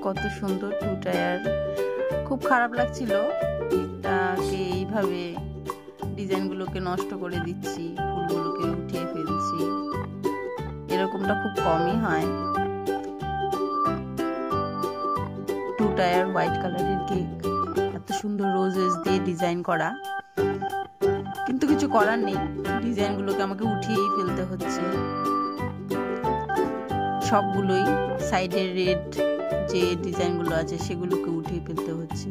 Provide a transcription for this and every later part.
কত সুন্দর two tier. খুব খারাপ লাগছিল কেকটাকে এইভাবে ডিজাইনগুলোকে নষ্ট করে দিচ্ছি, ফুলগুলোকে উঠিয়ে ফেলছি। এরকমটা খুব কমই হয়। টু টায়ার হোয়াইট কালারের কেক, এত সুন্দর রোজেস দিয়ে ডিজাইন করা, কিন্তু কিছু করার নেই, ডিজাইনগুলোকে আমাকে উঠিয়েই ফেলতে হচ্ছে। সবগুলোই সাইডের রেড যে ডিজাইনগুলো আছে সেগুলোকে উঠিয়ে ফেলতে হচ্ছে।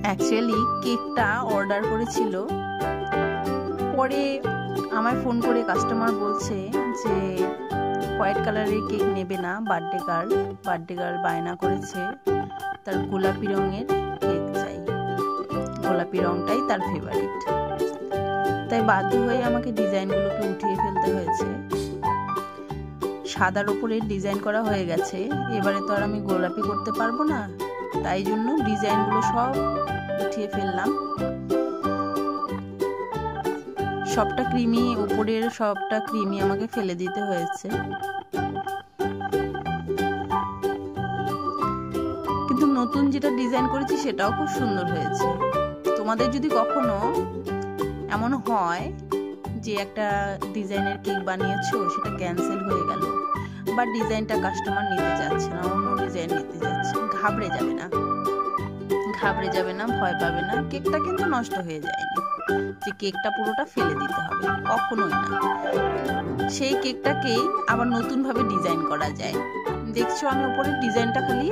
অ্যাকচুয়ালি কেকটা অর্ডার করেছিল, পরে আমার ফোন করে কাস্টমার বলছে যে হোয়াইট কালারের কেক নেবে না, বার্থডে গার্ল বায়না করেছে, তার গোলাপি রঙের কেক চাই, গোলাপি রংটাই তার ফেভারিট। তাই বাধ্য হয়ে আমাকে ডিজাইনগুলোকে উঠিয়ে ফেলতে হয়েছে। সাদার উপরে ডিজাইন করা হয়ে গেছে, এবারে তো আর আমি গোলাপি করতে পারবো না, তাই জন্য ডিজাইনগুলো সব উঠিয়ে ফেললাম। সবটা ক্রিমি, উপরের সবটা ক্রিমি আমাকে ফেলে দিতে হয়েছে। কিন্তু নতুন যেটা ডিজাইন করেছি সেটাও খুব সুন্দর হয়েছে। তোমাদের যদি কখনো এমন হয় যে একটা ডিজাইনের কেক বানিয়েছো, সেটা ক্যান্সেল হয়ে গেল বা ডিজাইনটা কাস্টমার নিতে চাচ্ছে না, অন্য ডিজাইন নিতে যাচ্ছে, ঘাবড়ে যাবে না, ভয় পাবে না। কেকটা কিন্তু নষ্ট হয়ে যায়নি যে কেকটা পুরোটা ফেলে দিতে হবে, কখনোই না। সেই কেকটাকেই আবার নতুন ভাবে ডিজাইন করা যায়। দেখছো আমি উপরের ডিজাইনটা খালি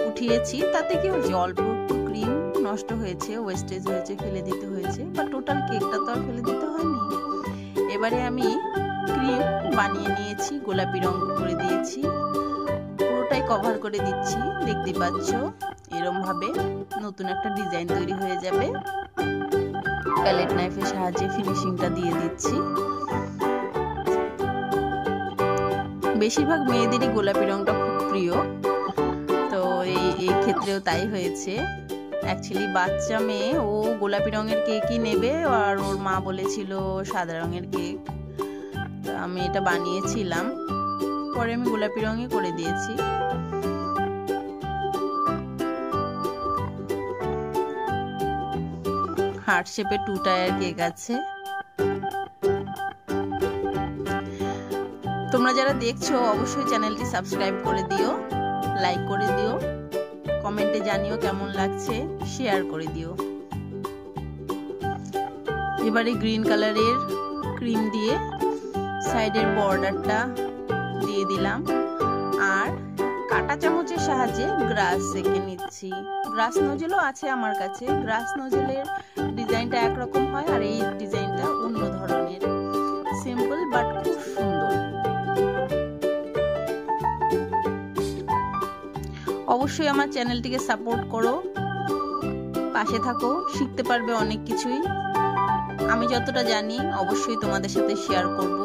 উঠিয়েছি, তাতে কি হয়েছে, অল্প একটু ক্রিম নষ্ট হয়েছে, ওয়েস্টেজ হয়েছে, ফেলে দিতে হয়েছে, বা টোটাল কেকটা তো আর ফেলে দিতে হয়নি। এবারে আমি ক্রিম বানিয়ে নিয়েছি, গোলাপি রং করে দিয়েছি, পুরোটাই কভার করে দিচ্ছি। দেখতে পাচ্ছ এরকম ভাবে নতুন একটা ডিজাইন তৈরি হয়ে যাবে। প্যালেট নাইফের সাহায্যে ফিনিশিংটা দিয়ে দিচ্ছি। বেশিরভাগ মেয়েদেরই গোলাপি রংটা খুব প্রিয়, তো এই ক্ষেত্রেও তাই হয়েছে। অ্যাকচুয়ালি বাচ্চা মেয়ে, ও গোলাপি রঙের কেকই নেবে, আর ওর মা বলেছিল সাদা রঙের কেক। আমি এটা বানিয়েছিলাম, পরে আমি গোলাপি রঙে করে দিয়েছি। হার্ট শেপের টু টায়ার কেক আছে। তোমরা যারা দেখছো অবশ্যই চ্যানেলটি সাবস্ক্রাইব করে দিও, লাইক করে দিও, কমেন্টে জানিও কেমন লাগছে, শেয়ার করে দিও। এবারে গ্রিন কালারের ক্রিম দিয়ে সাইডের বর্ডারটা দিয়ে দিলাম, আর কাঁটা চামচের সাহায্যে গ্রাস সেঁকে নিচ্ছি। গ্রাস নজেলও আছে আমার কাছে। গ্রাস নজেলের ডিজাইনটা একরকম হয়, আর এই ডিজাইনটা অন্য ধরনের, সিম্পল বাট খুব সুন্দর। অবশ্যই আমার চ্যানেলটিকে সাপোর্ট করো, পাশে থাকো, শিখতে পারবে অনেক কিছুই। আমি যতটা জানি অবশ্যই তোমাদের সাথে শেয়ার করব।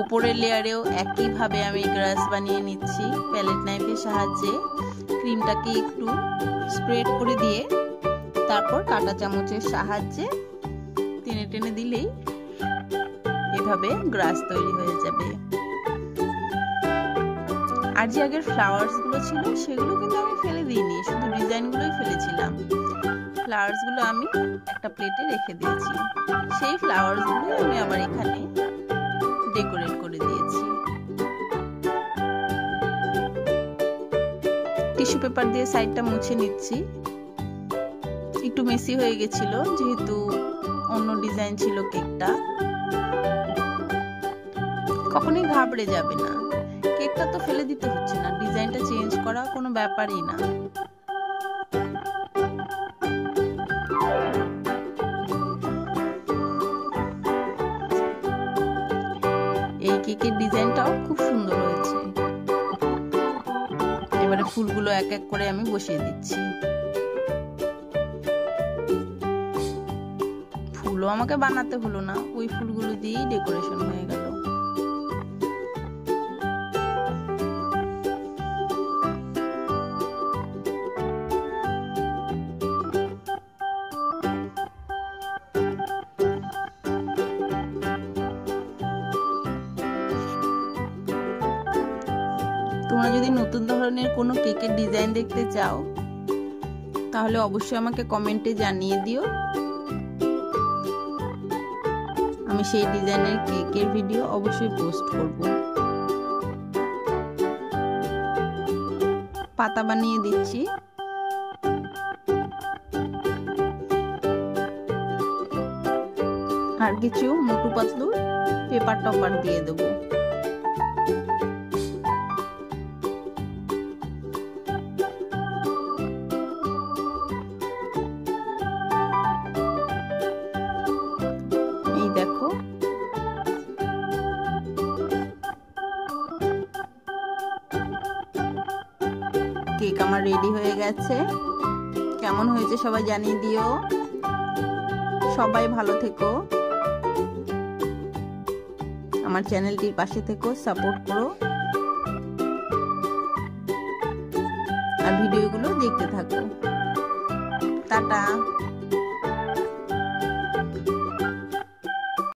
উপরের লেয়ারেও একইভাবে আমি গ্রাস বানিয়ে নিচ্ছি। প্যালেট নাইফের সাহায্যে ক্রিমটাকে একটু স্প্রেড করে দিয়ে তারপর কাঁটা চামচের সাহায্যে টেনে টেনে দিলেই এভাবে গ্রাস তৈরি হয়ে যাবে। আর যে আগের ফ্লাওয়ার্স গুলো ছিল সেগুলো কিন্তু আমি ফেলে দিইনি, শুধু ডিজাইন গুলোই ফেলেছিলাম। ফ্লাওয়ার্স গুলো আমি একটা প্লেটে রেখে দিয়েছি, সেই ফ্লাওয়ার্স গুলো আমি আবার এখানে ডেকোরেট করে দিয়েছি। টিস্যু পেপার দিয়ে সাইডটা মুছে নিচ্ছি, একটু মেসি হয়ে গেছিল যেহেতু অন্য ডিজাইন ছিল কেকটা। কখনোই ঘাবড়ে যাবে না, কেকটা তো ফেলে দিতে হচ্ছে না, ডিজাইনটা চেঞ্জ করা কোনো ব্যাপারই না। এই কেকের ডিজাইনটাও খুব সুন্দর হয়েছে। এবারে ফুলগুলো এক এক করে আমি বসিয়ে দিচ্ছি। ফুলও আমাকে বানাতে হলো না, ওই ফুলগুলো দিয়েই ডেকোরেশন হয়ে গেল। তোমরা যদি নতুন ধরনের কোনো কেকের ডিজাইন দেখতে চাও তাহলে অবশ্যই আমাকে কমেন্টে জানিয়ে দিও, আমি সেই ডিজাইনের কেকের ভিডিও অবশ্যই পোস্ট করব। পাতা বানিয়ে দিচ্ছি। আর কিছু মোটু পাতলু পেপার টপার দিয়ে দেবো। এই দেখো কেক আমার রেডি হয়ে গেছে। কেমন হয়েছে সবাই জানিয়ে দিও। সবাই ভালো থেকো, আমার চ্যানেলটির পাশে থেকো, সাপোর্ট করো আর ভিডিওগুলো দেখতে থাকো। টাটা।